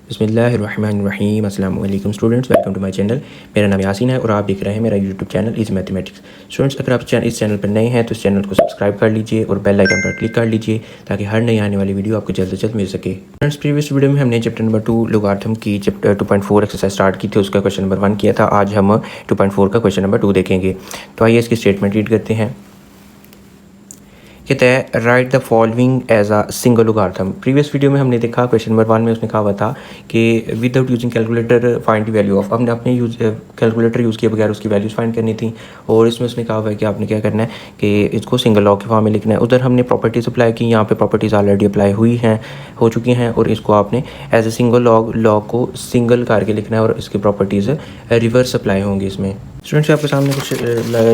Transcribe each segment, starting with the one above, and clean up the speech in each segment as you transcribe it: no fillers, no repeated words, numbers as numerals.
बिस्मिल्लाहिर्रहमानिर्रहीम। अस्सलाम वालेकुम students, welcome to my channel. मेरा नाम यासीन है और आप देख रहे हैं मेरा YouTube channel is mathematics. Students, अगर आप इस चैनल पर नए हैं तो इस चैनल को सब्सक्राइब कर लीजिए और बेल आइकन पर क्लिक कर लीजिए ताकि हर नई आने वाली वीडियो आपको जल्द से जल्द मिल सके। फ्रेंड्स, प्रीवियस वीडियो में हमने चैप्टर नंबर 2 लोगारिथम की चैप्टर 2.4 एक्सरसाइज स्टार्ट की थी, उसका क्वेश्चन नंबर 1 किया था। आज हम 2.4 का क्वेश्चन नंबर 2 देखेंगे। तो आइए इसकी स्टेटमेंट रीड करते हैं। कहता है write the following as a single logarithm. Previous video में हमने देखा क्वेश्चन नंबर 1 में उसने कहा हुआ था कि without using calculator find the value of. हमने अपने कैलकुलेटर यूज़ किए बगैर उसकी वैल्यूज़ फाइंड करनी थी और इसमें उसने कहा हुआ है कि आपने क्या करना है कि इसको सिंगल लॉग के फॉर्म में लिखना है। उधर हमने प्रॉपर्टीज़ अप्लाई की, यहाँ पे प्रॉपर्टीज़ ऑलरेडी अप्लाई हो चुकी हैं और इसको आपने एज ए सिंगल लॉग को सिंगल करके लिखना है और इसकी प्रॉपर्टीज़ रिवर्स अप्लाई होंगी इसमें। स्टूडेंट्स, आपके सामने कुछ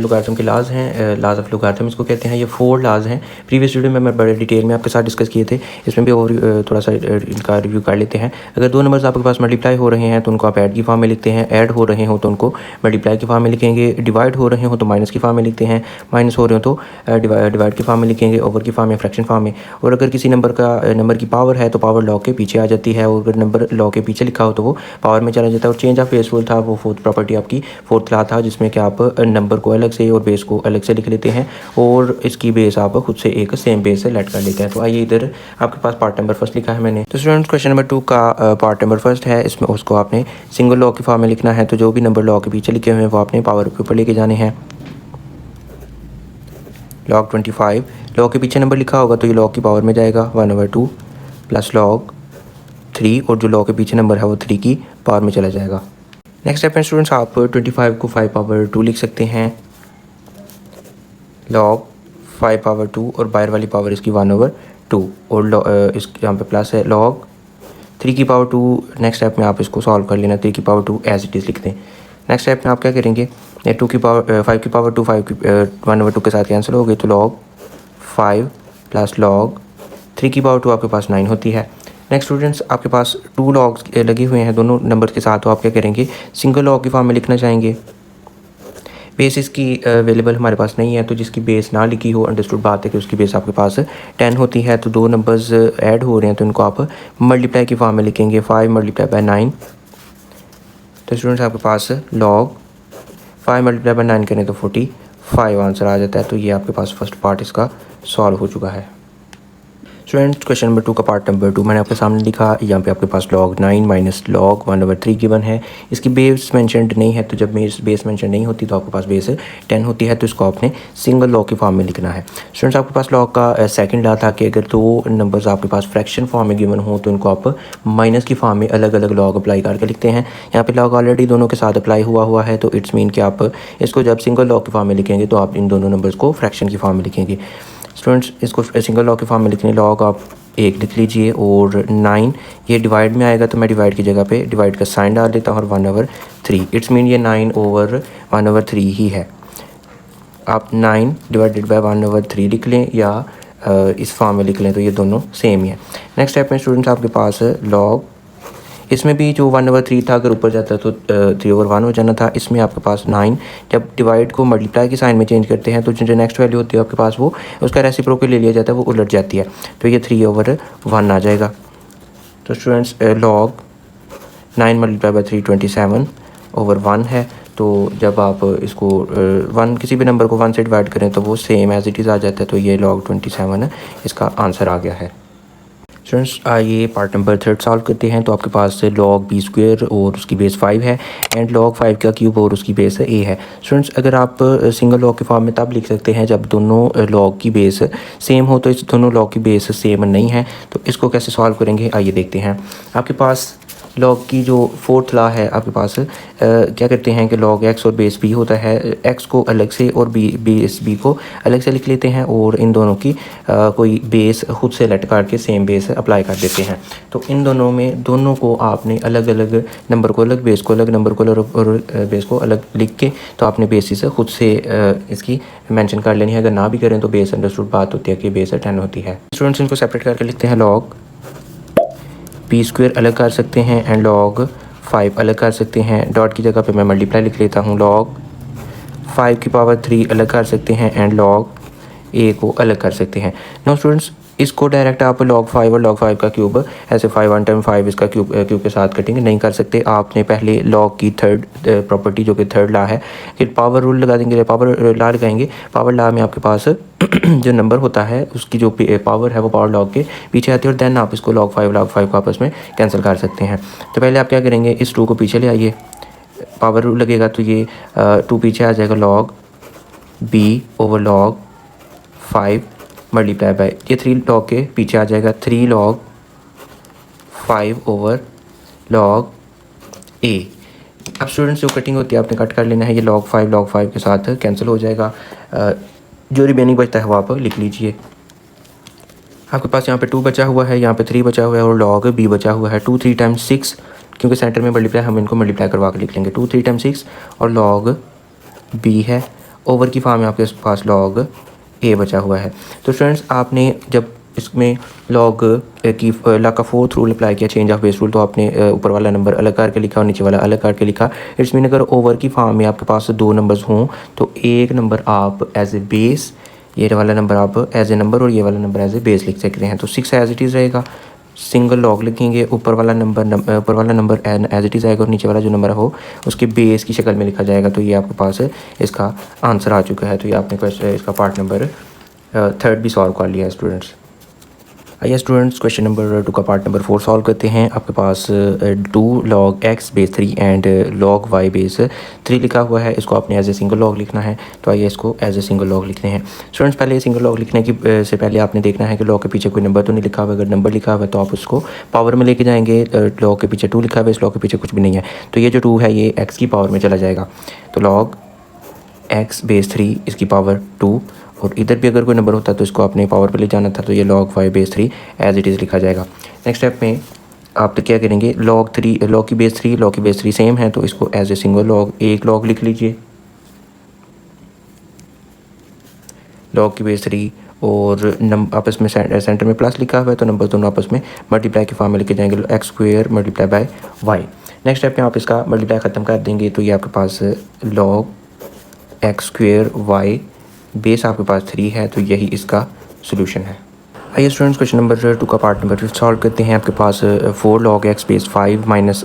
लोगारिथम के लाज हैं, लाज ऑफ लोगारिथम इसको कहते हैं। ये 4 लाज हैं। प्रीवियस वीडियो में मैं बड़े डिटेल में आपके साथ डिस्कस किए थे, इसमें भी और थोड़ा सा इनका रिव्यू कर लेते हैं। अगर दो नंबर्स आपके पास मल्टीप्लाई हो रहे हैं तो उनको आप ऐड की फॉर्म में लिखते हैं, ऐड हो रहे हो तो उनको मल्टीप्लाई की फॉर्म में लिखेंगे, डिवाइड हो रहे हो तो माइनस की फॉर्म में लिखते हैं, माइनस हो रहे हो तो डिवाइड की फॉर्म में लिखेंगे, ओवर की फॉर्म में, फ्रैक्शन फॉर्म में। और अगर किसी नंबर की पावर है तो पावर लॉग के पीछे आ जाती है, और अगर नंबर लॉग के पीछे लिखा हो तो वो पावर में चला जाता है। और चेंज ऑफ बेस रूल था, वो फोर्थ प्रॉपर्टी आपकी फोर्थ ला था, जिसमें कि आप नंबर को अलग से और बेस को अलग से लिख लेते हैं और इसकी बेस आप खुद से एक सेम बेस से लेट कर लेते हैं। तो आइए, इधर आपके पास पार्ट नंबर फर्स्ट लिखा है मैंने। तो स्टूडेंट्स, क्वेश्चन नंबर 2 का पार्ट नंबर फर्स्ट है, इसमें उसको आपने सिंगल लॉग की फॉर्म में लिखना है। तो जो भी नंबर लॉग के पीछे लिखे हुए हैं वो आपने पावर के ऊपर लेके जाने हैं। लॉग 25 लॉग के पीछे नंबर लिखा होगा तो ये लॉग की पावर में जाएगा 1/2 प्लस लॉग 3, और जो लॉग के पीछे नंबर है वो 3 की पावर में चला जाएगा। नेक्स्ट स्टेप में स्टूडेंट्स, आप 25 को 5/2 लिख सकते हैं, लॉग 5/2, और बाहर वाली पावर इसकी 1/2, और इस यहाँ पे प्लस है लॉग 3 की पावर 2। नेक्स्ट स्टेप में आप इसको सॉल्व कर लेना, 3 की पावर 2 एज इट इज़ लिख दें। नेक्स्ट स्टेप में आप क्या करेंगे, 5 की पावर 2 1/2 के साथ कैंसिल हो गई, तो लॉग 5 प्लस लॉग 3 की पावर 2 आपके पास 9 होती है। नेक्स्ट स्टूडेंट्स, आपके पास 2 लॉग्स लगे हुए हैं दोनों नंबर के साथ, तो आप क्या करेंगे, सिंगल लॉग की फॉर्म में लिखना चाहेंगे। बेस इसकी अवेलेबल हमारे पास नहीं है, तो जिसकी बेस ना लिखी हो, अंडरस्टूड बात है कि उसकी बेस आपके पास 10 होती है। तो दो नंबर्स ऐड हो रहे हैं तो इनको आप मल्टीप्लाई की फॉर्म में लिखेंगे, 5 × 9। तो स्टूडेंट्स, आपके पास लॉग 5 × 9 करें तो 45 आंसर आ जाता है। तो ये आपके पास फर्स्ट पार्ट इसका सॉल्व हो चुका है। स्टूडेंट्स, क्वेश्चन नंबर 2 का पार्ट नंबर 2 मैंने आपके सामने लिखा। यहाँ पे आपके पास log 9 माइनस log 1/3 गिवन है। इसकी बेस मेंशनड नहीं है, तो जब बेस मेंशन नहीं होती तो आपके पास बेस 10 होती है, तो इसको आपने सिंगल लॉग की फॉर्म में लिखना है। स्टूडेंट्स, आपके पास लॉग का सेकंड लॉ था कि अगर दो नंबर्स आपके पास फ्रैक्शन फॉर्म में गिवन हो तो इनको आप माइनस की फॉर्म में अलग अलग लॉग अप्लाई करके लिखते हैं। यहाँ पे लॉग ऑलरेडी दोनों के साथ अप्लाई हुआ है, तो इट्स मीन कि आप इसको जब सिंगल लॉग की फॉर्म में लिखेंगे तो आप इन दोनों नंबर्स को फ्रैक्शन की फॉर्म में लिखेंगे। स्टूडेंट्स, इसको सिंगल लॉग की फॉर्म में लिखने लॉग आप 1 लिख लीजिए, और 9 ये डिवाइड में आएगा तो मैं डिवाइड की जगह पे डिवाइड का साइन डाल देता हूँ, और 1/3 इट्स मीन ये 9/1/3 ही है। आप 9 डिवाइडेड बाय 1/3 लिख लें या इस फॉर्म में लिख लें, तो ये दोनों सेम ही है। नेक्स्ट स्टेप में स्टूडेंट्स, आपके पास लॉग, इसमें भी जो 1/3 था अगर ऊपर जाता तो 3/1 हो जाना था। इसमें आपके पास 9 जब डिवाइड को मल्टीप्लाई के साइन में चेंज करते हैं तो जो नेक्स्ट वैल्यू होती है आपके पास वो उसका रेसिप्रोकल ले लिया जाता है, वो उलट जाती है, तो ये 3/1 आ जाएगा। तो स्टूडेंट्स, लॉग 9 × 3 27/1 है। तो जब आप इसको 1 किसी भी नंबर को 1 से डिवाइड करें तो वो सेम एज इट इज़ आ जाता है, तो ये log 27 इसका आंसर आ गया है। स्टूडेंट्स, आइए पार्ट नंबर 3 सॉल्व करते हैं। तो आपके पास log b² और उसकी बेस 5 है, एंड log 5 का क्यूब और उसकी बेस a है। स्टूडेंट्स, अगर आप सिंगल लॉग के फॉर्म में तब लिख सकते हैं जब दोनों लॉग की बेस सेम हो, तो इस दोनों लॉग की बेस सेम नहीं है, तो इसको कैसे सॉल्व करेंगे आइए देखते हैं। आपके पास लॉग की जो फोर्थ लॉ है, आपके पास क्या करते हैं कि log x और बेस b होता है, x को अलग से और बेस b को अलग से लिख लेते हैं, और इन दोनों की कोई बेस खुद से लट करके सेम बेस अप्लाई कर देते हैं। तो इन दोनों में दोनों को आपने अलग अलग नंबर को अलग, बेस को अलग, नंबर को अलग और बेस को अलग लिख के तो आपने बेसिस खुद से इसकी मेंशन कर लेनी है। अगर ना भी करें तो बेस अंडरस्टूड बात होती है कि बेस 10 होती है। स्टूडेंट्स, इनको सेपरेट करके लिखते हैं, log b² अलग कर सकते हैं एंड log 5 अलग कर सकते हैं। डॉट की जगह पे मैं मल्टीप्लाई लिख लेता हूँ, log 5 की पावर 3 अलग कर सकते हैं एंड log a को अलग कर सकते हैं। नो स्टूडेंट्स, इसको डायरेक्ट आप log 5 और log 5 का क्यूब ऐसे 5 1 टाइम 5 इसका क्यूब के साथ कटिंग नहीं कर सकते। आपने पहले log की थर्ड प्रॉपर्टी जो कि थर्ड लॉ है, फिर पावर रूल लगा देंगे, पावर लॉ लगाएंगे। पावर लॉ में आपके पास जो नंबर होता है उसकी जो पावर है वो पावर लॉग के पीछे आती है और देन आप इसको log 5 को आपस में कैंसिल कर सकते हैं। तो पहले आप क्या करेंगे, इस 2 को पीछे ले आइए, पावर रूल लगेगा तो ये 2 पीछे आ जाएगा, log b over log 5 multiply by ये 3 log के पीछे आ जाएगा 3 log 5 ओवर log a। अब स्टूडेंट्स जो कटिंग होती है आपने कट कर लेना है, ये log 5 के साथ कैंसिल हो जाएगा। जो रिमेनिंग बचता है वो आप लिख लीजिए। आपके पास यहाँ पे 2 बचा हुआ है, यहाँ पे 3 बचा हुआ है और log b बचा हुआ है। 2 3 टाइम्स 6, क्योंकि सेंटर में मल्टीप्लाई हम इनको मल्टीप्लाई करवा के लिख लेंगे। 2 3 टाइम्स 6 और log b है, ओवर की फॉर्म में आपके पास log a बचा हुआ है। तो स्टूडेंट्स आपने जब इसमें log की लॉ का 4th रूल अप्लाई किया, चेंज ऑफ बेस रूल, तो आपने ऊपर वाला नंबर अलग करके लिखा और नीचे वाला अलग करके लिखा। इट्स मीन अगर ओवर की फॉर्म में आपके पास 2 नंबर्स हों तो एक नंबर आप एज ए बेस, ये वाला नंबर आप एज ए नंबर और ये वाला नंबर एज ए बेस लिख सकते हैं। तो 6 एज इट इज़ रहेगा, सिंगल लॉग लिखेंगे, ऊपर वाला नंबर एज इट इज़ आएगा और नीचे वाला जो नंबर हो उसके बेस की शक्ल में लिखा जाएगा। तो ये आपके पास इसका आंसर आ चुका है। तो ये आपने इसका पार्ट नंबर 3 भी सॉल्व कर लिया है स्टूडेंट्स। आइए स्टूडेंट्स क्वेश्चन नंबर 2 का पार्ट नंबर 4 सॉल्व करते हैं। आपके पास 2 log x base 3 and log y base 3 लिखा हुआ है। इसको आपने एज ए सिंगल लॉग लिखना है, तो आइए इसको एज ए सिंगल लॉग लिखते हैं। स्टूडेंट्स पहले सिंगल लॉग लिखने की से पहले आपने देखना है कि लॉग के पीछे कोई नंबर तो नहीं लिखा हुआ। अगर नंबर लिखा हुआ है तो आप उसको पावर में लेके जाएंगे। लॉग के पीछे 2 लिखा हुआ है, इस लॉग के पीछे कुछ भी नहीं है, तो ये जो 2 है ये x की पावर में चला जाएगा। तो log x बेस 3 इसकी पावर 2, और इधर भी अगर कोई नंबर होता तो इसको आपने पावर पे ले जाना था, तो ये log 5 base 3 as it is लिखा जाएगा। नेक्स्ट स्टेप में आप तो क्या करेंगे, log की बेस 3 सेम है, तो इसको एज ए सिंगल लॉग एक लॉग लिख लीजिए। log की बेस 3 और आपस में सेंटर में प्लस लिखा हुआ है, तो नंबर दोनों आपस में मल्टीप्लाई की फॉर्म में लिखे जाएंगे, x² multiply by y। Next step में आप इसका मल्टीप्लाई ख़त्म कर देंगे, तो ये आपके पास log x² y बेस आपके पास 3 है, तो यही इसका सोल्यूशन है। आइए स्टूडेंट्स क्वेश्चन नंबर 2 का पार्ट नंबर 5 सॉल्व करते हैं। आपके पास 4 log x base 5 minus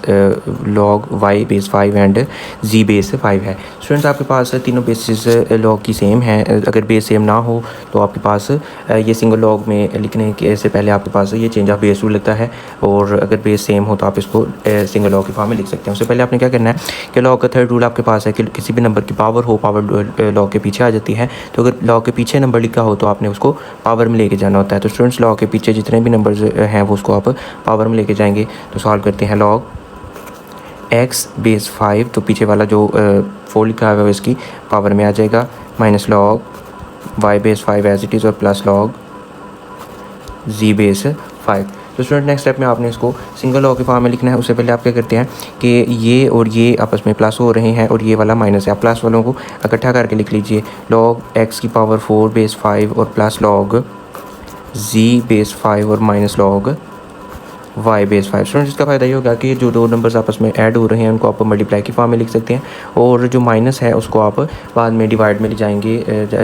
log y base 5 and z base 5 है। स्टूडेंट्स आपके पास तीनों बेसिस log की सेम है। अगर बेस सेम ना हो तो आपके पास ये सिंगल log में लिखने के से पहले आपके पास ये चेंज ऑफ बेस रूल लगता है, और अगर बेस सेम हो तो आप इसको सिंगल log की फॉर्म में लिख सकते हैं। उससे पहले आपने क्या करना है कि log का 3rd रूल आपके पास है कि किसी भी नंबर की पावर हो, पावर log के पीछे आ जाती है। तो अगर log के पीछे नंबर लिखा हो तो आपने उसको पावर में लेके जाना होता है। तो स्टूडेंट्स log के पीछे जितने भी नंबर्स हैं वो उसको आप पावर में लेके जाएंगे। तो सॉल्व करते हैं, log x बेस 5, तो पीछे वाला जो 4 लिखा हुआ है इसकी पावर में आ जाएगा, minus log y base 5 as it is और प्लस log z बेस 5। तो स्टूडेंट नेक्स्ट स्टेप में आपने इसको सिंगल लॉग की फॉर्म में लिखना है। उससे पहले आप क्या करते हैं कि ये और ये आपस में प्लस हो रहे हैं और ये वाला माइनस है, आप प्लस वालों को इकट्ठा करके लिख लीजिए, log x की पावर 4 बेस 5 और प्लस log z बेस 5 और minus log y base 5। Students इसका फ़ायदा ये होगा कि जो 2 नंबर्स आपस में ऐड हो रहे हैं उनको आप मल्टीप्लाई की फॉर्म में लिख सकते हैं, और जो माइनस है उसको आप बाद में डिवाइड में ले जाएंगे।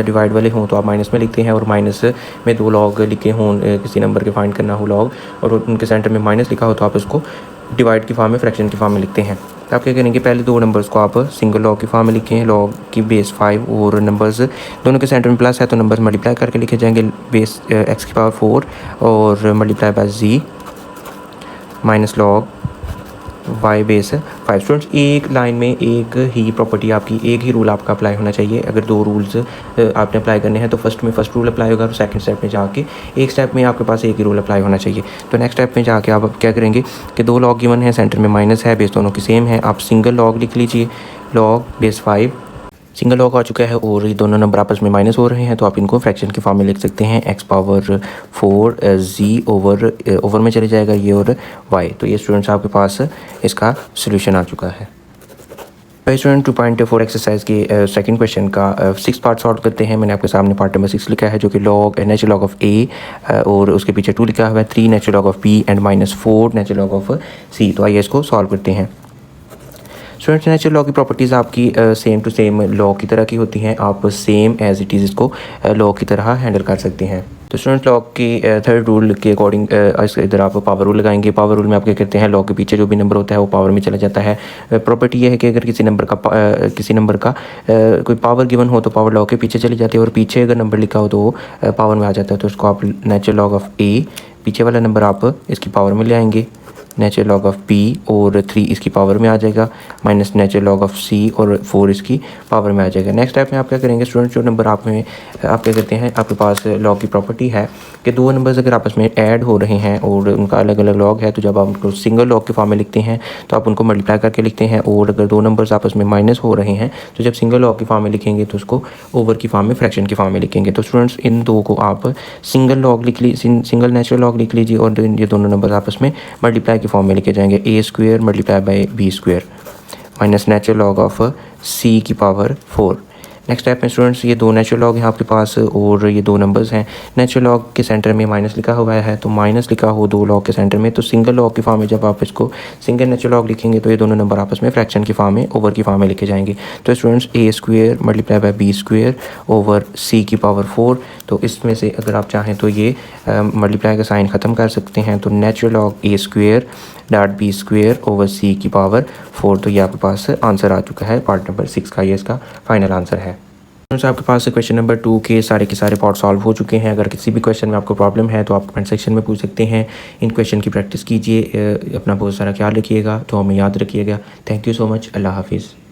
डिवाइड वाले हों तो आप माइनस में लिखते हैं, और माइनस में 2 log लिखे हों, किसी नंबर के फाइंड करना हो log और उनके सेंटर में माइनस लिखा हो तो आप उसको डिवाइड की फॉर्म में, फ्रैक्शन की फॉर्म में लिखते हैं। तो आप क्या करेंगे, पहले 2 नंबर्स को आप सिंगल लॉग की फॉर्म में लिखें, log की बेस 5 और नंबर्स दोनों के सेंटर में प्लस है तो नंबर्स मल्टीप्लाई करके लिखे जाएंगे, बेस x की पावर 4 और multiply by z minus log y base 5। Students एक लाइन में एक ही प्रॉपर्टी आपकी, एक ही रूल आपका अप्लाई होना चाहिए। अगर 2 रूल्स आपने अप्लाई करने हैं तो फर्स्ट रूल अप्लाई होगा और सेकंड स्टेप में जाके एक स्टेप में आपके पास एक ही रूल अप्लाई होना चाहिए। तो नेक्स्ट स्टेप में जाके आप क्या करेंगे कि 2 log गिवन है, सेंटर में माइनस है, बेस दोनों की सेम है, आप सिंगल log लिख लीजिए, log बेस 5 सिंगल लॉग आ चुका है और ये दोनों नंबर आपस में माइनस हो रहे हैं, तो आप इनको फ्रैक्शन की फॉर्म में लिख सकते हैं, x पावर 4 z ओवर में चले जाएगा ये और y। तो ये स्टूडेंट्स आपके पास इसका सोल्यूशन आ चुका है। स्टूडेंट 2.4 एक्सरसाइज के सेकंड क्वेश्चन का 6 पार्ट सॉल्व करते हैं। मैंने आपके सामने पार्ट नंबर 6 लिखा है जो कि log natural log of a और उसके पीछे 2 लिखा हुआ है, 3 natural log of b and -4 natural log of c। तो आइए इसको सॉल्व करते हैं। स्टूडेंट्स नेचुरल लॉ की प्रॉपर्टीज़ आपकी सेम टू सेम लॉ की तरह की होती हैं, आप सेम एज इट इज़ इसको लॉ की तरह हैंडल कर सकते हैं। तो स्टूडेंट्स लॉग के थर्ड रूल के अकॉर्डिंग इधर आप पावर रूल लगाएंगे। पावर रूल में आप क्या करते हैं, लॉग के पीछे जो भी नंबर होता है वो पावर में चला जाता है। प्रॉपर्टी ये है कि अगर किसी नंबर का कोई पावर गिवन हो तो पावर लॉग के पीछे चली जाती है, और पीछे अगर नंबर लिखा हो तो वो पावर में आ जाता है। तो उसको आप नेचुरल लॉग ऑफ ए, पीछे वाला नंबर आप इसकी पावर में ले आएंगे, नेचुरल लॉग ऑफ बी और 3 इसकी पावर में आ जाएगा, माइनस नेचुरल लॉग ऑफ सी और 4 इसकी पावर में आ जाएगा। नेक्स्ट स्टेप में आप क्या करेंगे स्टूडेंट, जो नंबर आप क्या करते हैं, आपके पास लॉग की प्रॉपर्टी है कि दो नंबर्स अगर आपस में ऐड हो रहे हैं और उनका अलग अलग लॉग है, तो जब आप उनको सिंगल लॉग के फॉर्म में लिखते हैं तो आप उनको मल्टीप्लाई करके लिखते हैं, और अगर दो नंबर्स आपस में माइनस हो रहे हैं तो जब सिंगल लॉग के फॉर्म में लिखेंगे तो उसको ओवर की फॉर्म में, फ्रैक्शन की फॉर्म में लिखेंगे। तो स्टूडेंट्स इन दो को आप सिंगल लॉग लिख लीजिए, सिंगल नेचुरल लॉग लिख लीजिए, और ये दोनों नंबर आपस में मल्टीप्लाई की फॉर्म में लिखे जाएंगे, A square multiply by B square minus natural log of C की पावर 4। नेक्स्ट स्टेप में स्टूडेंट्स ये दो नेचुरल लॉग हैं आपके पास, और ये दो नंबर्स हैं। नेचुरल लॉग के सेंटर में माइनस लिखा हुआ है, तो माइनस लिखा हो दो लॉग के सेंटर में, तो सिंगल लॉग की फॉर्म में जब आप इसको सिंगल नेचुरल लॉग लिखेंगे तो ये दोनों नंबर आपस में फ्रैक्शन की फॉर्म में, ओवर की फॉर्म में लिखे जाएंगे। तो students A square multiply by B square over C की पावर 4। तो इसमें से अगर आप चाहें तो ये मल्टीप्लाई का साइन ख़त्म कर सकते हैं, तो natural log A square dot B square over C की पावर 4। तो ये आपके पास आंसर आ चुका है, पार्ट नंबर 6 का ये इसका फाइनल आंसर है। आपके पास क्वेश्चन नंबर 2 के सारे पार्ट सॉल्व हो चुके हैं। अगर किसी भी क्वेश्चन में आपको प्रॉब्लम है तो आप कमेंट सेक्शन में पूछ सकते हैं। इन क्वेश्चन की प्रैक्टिस कीजिए, अपना बहुत सारा ख्याल रखिएगा, तो हमें याद रखिएगा। थैंक यू सो मच, अल्लाह हाफिज़।